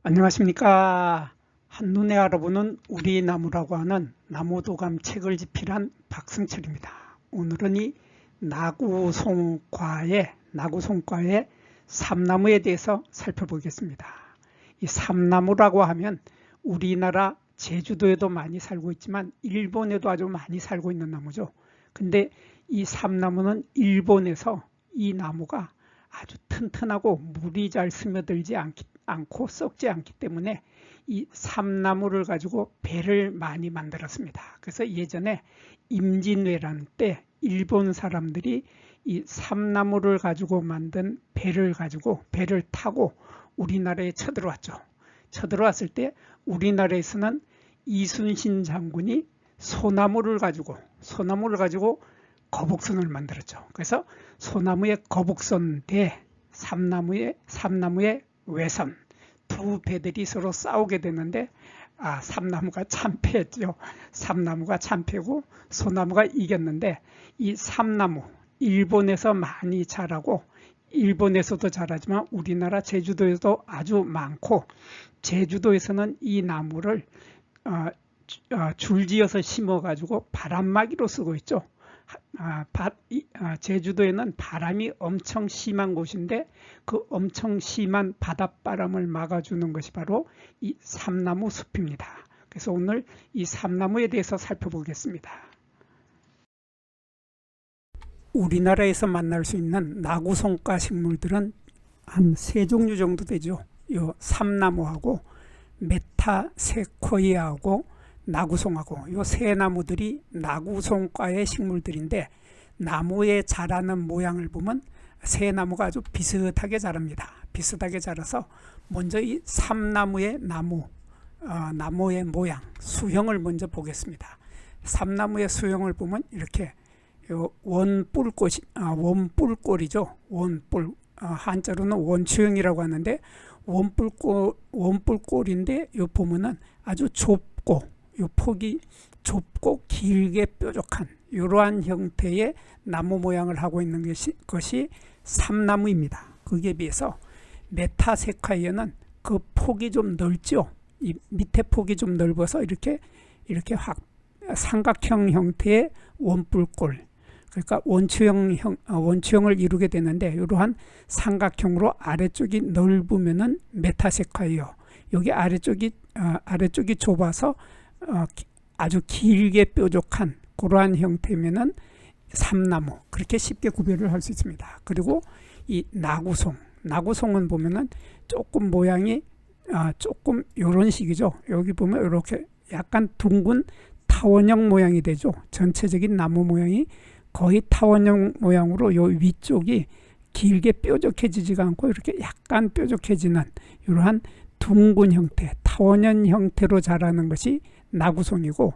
안녕하십니까. 한눈에 알아보는 우리 나무라고 하는 나무도감 책을 집필한 박승철입니다. 오늘은 이 나구송과의 삼나무에 대해서 살펴보겠습니다. 이 삼나무라고 하면 우리나라 제주도에도 많이 살고 있지만 일본에도 아주 많이 살고 있는 나무죠. 근데 이 삼나무는 일본에서 이 나무가 아주 튼튼하고 물이 잘 스며들지 않고 썩지 않기 때문에 이 삼나무를 가지고 배를 많이 만들었습니다. 그래서 예전에 임진왜란 때 일본 사람들이 이 삼나무를 가지고 만든 배를 타고 우리나라에 쳐들어왔죠. 쳐들어왔을 때 우리나라에서는 이순신 장군이 소나무를 가지고 거북선을 만들었죠. 그래서 소나무의 거북선 대 삼나무의 외선, 두 배들이 서로 싸우게 됐는데 삼나무가 참패했죠. 삼나무가 참패고 소나무가 이겼는데 이 삼나무 일본에서 많이 자라고 일본에서도 자라지만 우리나라 제주도에도 아주 많고 제주도에서는 이 나무를 줄지어서 심어가지고 바람막이로 쓰고 있죠. 제주도에는 바람이 엄청 심한 곳인데 그 엄청 심한 바닷바람을 막아주는 것이 바로 이 삼나무 숲입니다. 그래서 오늘 이 삼나무에 대해서 살펴보겠습니다. 우리나라에서 만날 수 있는 나구송과 식물들은 한 세 종류 정도 되죠. 요 삼나무하고 메타세코이아하고 나구송하고 요 세 나무들이 나구송과의 식물들인데 나무에 자라는 모양을 보면 세 나무가 아주 비슷하게 자랍니다. 비슷하게 자라서 먼저 이 삼나무의 나무의 모양 수형을 먼저 보겠습니다. 삼나무의 수형을 보면 이렇게 원뿔꼴이죠. 원뿔 한자로는 원추형이라고 하는데 원뿔꼴인데 요 보면은 아주 좁고 요 폭이 좁고 길게 뾰족한 이러한 형태의 나무 모양을 하고 있는 것이 삼나무입니다. 거기에 비해서 메타세카이어는 그 폭이 좀 넓죠. 이 밑에 폭이 좀 넓어서 이렇게 삼각형 형태의 원뿔꼴, 그러니까 원추형을 이루게 되는데 이러한 삼각형으로 아래쪽이 넓으면은 메타세카이어, 여기 아래쪽이 좁아서 아주 길게 뾰족한 그러한 형태면은 삼나무, 그렇게 쉽게 구별을 할 수 있습니다. 그리고 이 나구송은 보면은 조금 모양이 조금 이런 식이죠. 여기 보면 이렇게 약간 둥근 타원형 모양이 되죠. 전체적인 나무 모양이 거의 타원형 모양으로 요 위쪽이 길게 뾰족해지지가 않고 이렇게 약간 뾰족해지는 이러한 둥근 형태, 타원형 형태로 자라는 것이 나구송이고,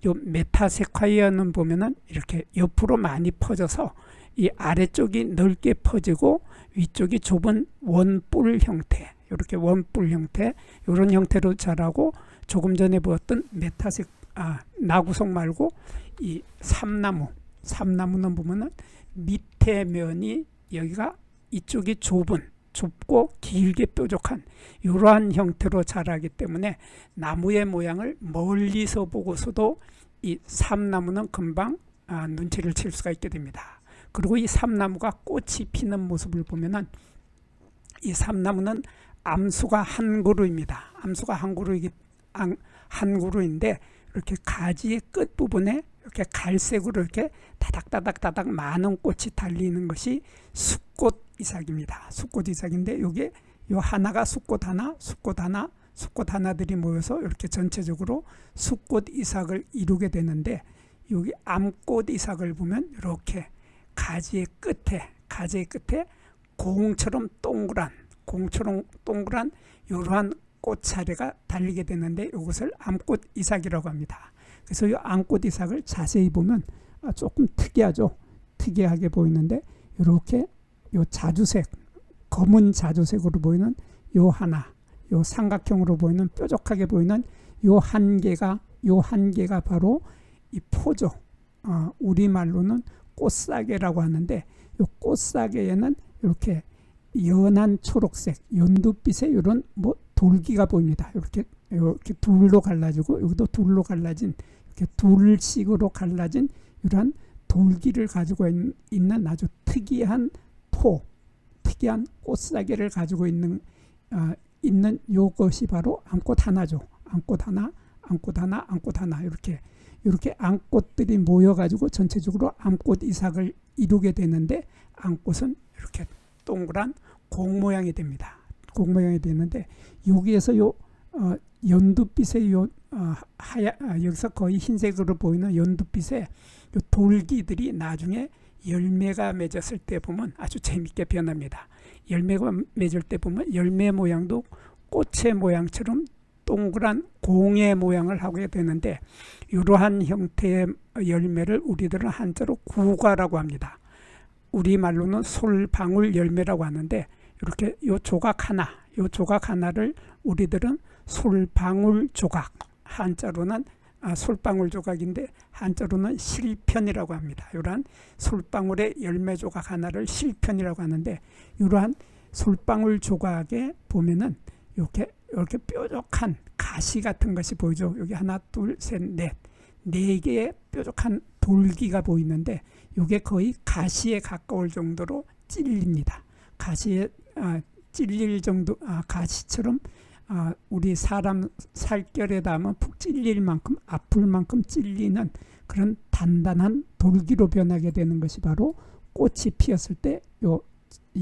요 메타세콰이어는 보면은 이렇게 옆으로 많이 퍼져서 이 아래쪽이 넓게 퍼지고 위쪽이 좁은 원뿔 형태, 이렇게 원뿔 형태, 이런 형태로 자라고, 조금 전에 보았던 나구송 말고 이 삼나무는 보면은 밑에 면이 여기가 이쪽이 좁고 길게 뾰족한 이러한 형태로 자라기 때문에 나무의 모양을 멀리서 보고서도 이 삼나무는 금방 눈치를 챌 수가 있게 됩니다. 그리고 이 삼나무가 꽃이 피는 모습을 보면은 이 삼나무는 암수가 한 그루입니다. 암수가 한 그루인데 이렇게 가지의 끝 부분에 이렇게 갈색으로 이렇게 다닥다닥 많은 꽃이 달리는 것이 수꽃 이삭입니다. 수꽃 이삭인데 요게 요 하나가 수꽃 하나들이 모여서 이렇게 전체적으로 수꽃 이삭을 이루게 되는데, 여기 암꽃 이삭을 보면 이렇게 가지의 끝에 공처럼 동그란 이러한 꽃차례가 달리게 되는데 이것을 암꽃 이삭이라고 합니다. 그래서 이 암꽃 이삭을 자세히 보면 조금 특이하게 보이는데 이렇게 요 검은 자주색으로 보이는 요 삼각형으로 보이는 뾰족하게 보이는 요 한 개가 바로 이 포죠. 우리말로는 꽃사계라고 하는데 요 꽃사계에는 이렇게 연한 초록색, 연두빛의 이런 돌기가 보입니다. 이렇게 둘로 갈라지고 여기도 둘로 갈라진 이렇게 둘식으로 갈라진 이러한 돌기를 가지고 있는 아주 특이한 특이한 꽃사계를 가지고 있는 요것이 바로 암꽃 하나죠. 암꽃 하나, 암꽃 하나, 암꽃 하나 이렇게 암꽃들이 모여가지고 전체적으로 암꽃 이삭을 이루게 되는데 여기서 동그란 공 모양이 됩니다. 공 모양이 되는데 여기에서 연두빛의 여기서 거의 흰색으로 보이는 연두빛의 돌기들이 나중에 열매가 맺었을 때 보면 아주 재밌게 변합니다. 열매가 맺을 때 보면 열매 모양도 꽃의 모양처럼 동그란 공의 모양을 하게 되는데 이러한 형태의 열매를 우리들은 한자로 구과라고 합니다. 우리말로는 솔방울 열매라고 하는데 이렇게 요 조각 하나를 우리들은 솔방울 조각, 한자로는 솔방울 조각인데 한자로는 실편이라고 합니다. 이러한 솔방울의 열매 조각 하나를 실편이라고 하는데 이러한 솔방울 조각에 보면은 이렇게 뾰족한 가시 같은 것이 보이죠. 여기 하나, 둘, 셋, 네 개의 뾰족한 돌기가 보이는데 이게 거의 가시에 가까울 정도로 찔립니다. 가시에 찔릴 정도, 가시처럼 우리 사람 살결에 닿으면 푹 찔릴 만큼, 아플 만큼 찔리는 그런 단단한 돌기로 변하게 되는 것이 바로 꽃이 피었을 때 요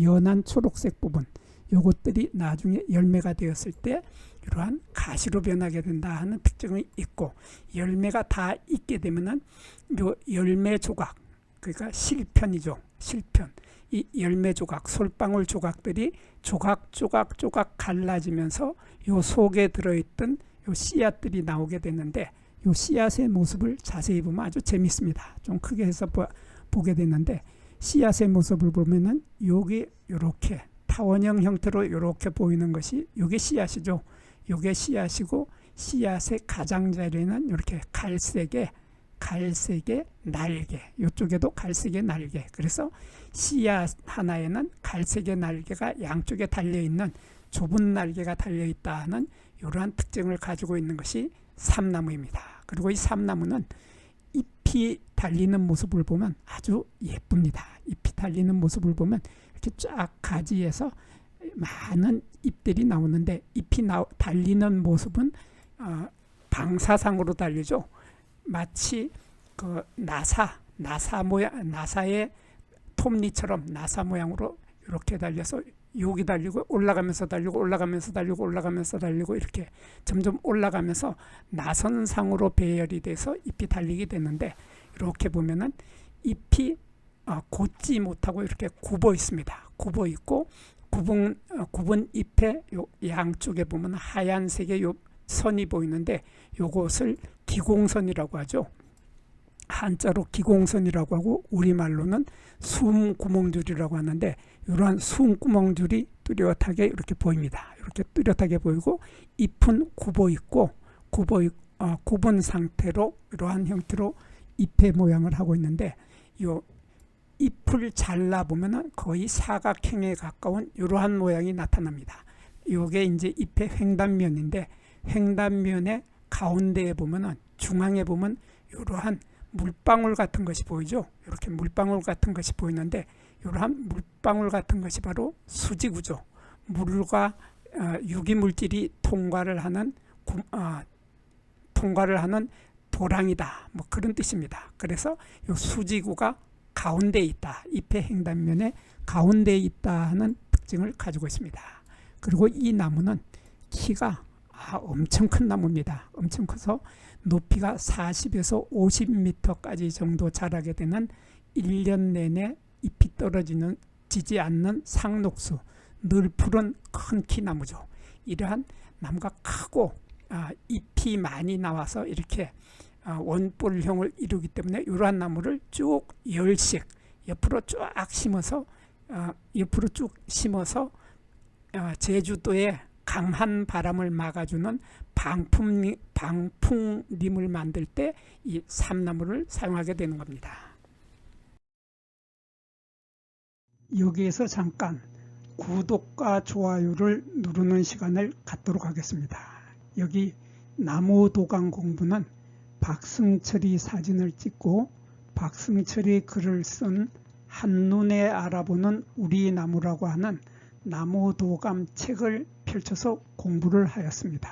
연한 초록색 부분, 요것들이 나중에 열매가 되었을 때 이러한 가시로 변하게 된다 하는 특징이 있고, 열매가 다 있게 되면은 요 열매 조각, 그러니까 실편이죠. 실편. 이 열매 조각, 솔방울 조각들이 조각 갈라지면서 요 속에 들어있던 요 씨앗들이 나오게 되는데, 요 씨앗의 모습을 자세히 보면 아주 재밌습니다. 좀 크게 해서 보게 되는데, 씨앗의 모습을 보면은 여기 요렇게 타원형 형태로 이렇게 보이는 것이 요게 씨앗이죠. 요게 씨앗이고, 씨앗의 가장자리는 이렇게 갈색의 날개, 이쪽에도 갈색의 날개. 그래서 씨앗 하나에는 갈색의 날개가 양쪽에 달려있는, 좁은 날개가 달려있다는 이러한 특징을 가지고 있는 것이 삼나무입니다. 그리고 이 삼나무는 잎이 달리는 모습을 보면 아주 예쁩니다. 잎이 달리는 모습을 보면 이렇게 쫙 가지에서 많은 잎들이 나오는데, 잎이 달리는 모습은 방사상으로 달리죠. 마치 그 나사 모양, 나사의 톱니처럼 나사 모양으로 이렇게 달려서 여기 달리고 올라가면서 달리고 이렇게 점점 올라가면서 나선상으로 배열이 돼서 잎이 달리게 되는데, 이렇게 보면은 잎이 곧지 못하고 이렇게 굽어 있습니다. 굽어 있고, 굽은 잎의 양쪽에 보면 하얀색의 요 선이 보이는데, 요것을 기공선이라고 하죠. 한자로 기공선이라고 하고 우리말로는 숨구멍줄이라고 하는데, 이러한 숨구멍줄이 뚜렷하게 이렇게 보입니다. 이렇게 뚜렷하게 보이고, 잎은 굽은 상태로 이러한 형태로 잎의 모양을 하고 있는데, 요 잎을 잘라보면 거의 사각형에 가까운 이러한 모양이 나타납니다. 이게 이제 잎의 횡단면인데, 횡단면의 가운데에 보면은, 중앙에 보면 이러한 물방울 같은 것이 보이죠. 이렇게 물방울 같은 것이 보이는데, 이러한 물방울 같은 것이 바로 수지구죠. 물과 유기물질이 통과를 하는 도랑이다, 뭐 그런 뜻입니다. 그래서 이 수지구가 가운데에 있다, 잎의 횡단면에 가운데에 있다 하는 특징을 가지고 있습니다. 그리고 이 나무는 키가 엄청 큰 나무입니다. 엄청 커서 높이가 40에서 50m까지 정도 자라게 되는 1년 내내 잎이 떨어지지 않는 상록수, 늘 푸른 큰 키나무죠. 이러한 나무가 크고 잎이 많이 나와서 이렇게 원뿔형을 이루기 때문에 이러한 나무를 쭉 열씩 옆으로 쫙 심어서 제주도에 강한 바람을 막아주는 방풍림을 만들 때 이 삼나무를 사용하게 되는 겁니다. 여기에서 잠깐 구독과 좋아요를 누르는 시간을 갖도록 하겠습니다. 여기 나무도감 공부는 박승철이 사진을 찍고 박승철이 글을 쓴 한눈에 알아보는 우리 나무라고 하는 나무도감 책을 펼쳐서 공부를 하였습니다.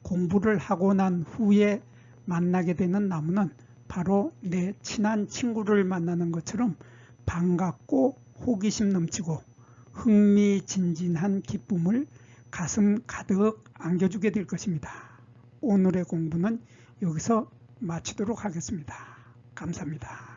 공부를 하고 난 후에 만나게 되는 나무는 바로 내 친한 친구를 만나는 것처럼 반갑고 호기심 넘치고 흥미진진한 기쁨을 가슴 가득 안겨주게 될 것입니다. 오늘의 공부는 여기서 마치도록 하겠습니다. 감사합니다.